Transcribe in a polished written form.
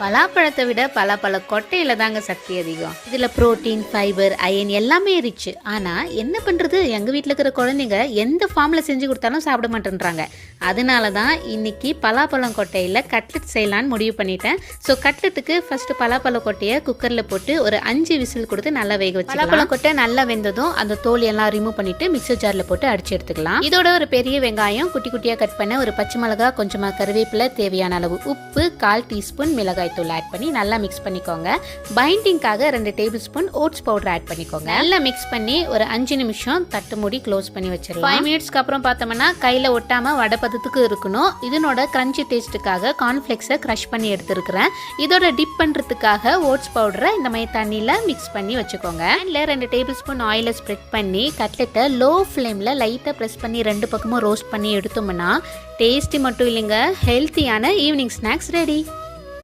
பலாப்பழத்தை விட பலாப்பழ கொட்டையில தாங்க சக்தி அதிகம். இதுல புரோட்டீன், ஃபைபர், அயன் எல்லாமே ரிச். ஆனா என்ன பண்றது, எங்க வீட்டில் இருக்கிற குழந்தைங்க எந்த ஃபார்ம்ல செஞ்சு கொடுத்தாலும் சாப்பிட மாட்டேன்றாங்க. அதனால தான் இன்னைக்கு பலாப்பழம் கொட்டையில் கட்லெட் செய்யலான்னு முடிவு பண்ணிட்டேன். ஸோ கட்லெட்டுக்கு ஃபர்ஸ்ட் பலாப்பழ கொட்டையை குக்கரில் போட்டு ஒரு 5 விசில் கொடுத்து நல்லா வேக வச்சு, பலாப்பழம் கொட்டை நல்லா வெந்ததும் அந்த தோல் எல்லாம் ரிமூவ் பண்ணிட்டு மிக்சர் ஜாரில் போட்டு அடிச்சு எடுத்துக்கலாம். இதோட ஒரு பெரிய வெங்காயம் குட்டி குட்டியாக கட் பண்ண, ஒரு பச்சை மிளகாய், கொஞ்சமாக கருவேப்பிலை, தேவையான அளவு உப்பு, 1/4 டீஸ்பூன் மிளகாய் தூள் ஆட் பண்ணி நல்லா மிக்ஸ் பண்ணிக்கோங்க. பைண்டிங்காக 2 tablespoon oats powder add பண்ணிக்கோங்க. நல்லா மிக்ஸ் பண்ணி ஒரு 5 நிமிஷம் தட்டு மூடி க்ளோஸ் பண்ணி வச்சிடலாம். 5 மினிட்ஸ்க்கு அப்புறம் பார்த்தோம்னா கையில் ஒட்டாம வடப்பதத்துக்கு இருக்கணும். இதனோட கிரன்ச்சி டேஸ்ட்டுக்காக கார்ன்ஃப்ளெக்ஸை க்ரஷ் பண்ணி எடுத்துருக்கிறேன். இதோட டிப் பண்ணுறதுக்காக ஓட்ஸ் பவுடரை இந்த மாதிரி தண்ணியில் மிக்ஸ் பண்ணி வச்சுக்கோங்க. இல்லை 2 டேபிள் ஸ்பூன் ஆயிலை ஸ்ப்ரெட் பண்ணி கட்லெட்டை லோ ஃப்ளேமில் லைட்டாக ப்ரெஸ் பண்ணி 2 பக்கமும் ரோஸ்ட் பண்ணி எடுத்தோம்னா டேஸ்டி மட்டும் இல்லைங்க, ஹெல்த்தியான ஈவினிங் ஸ்நாக்ஸ் ரெடி.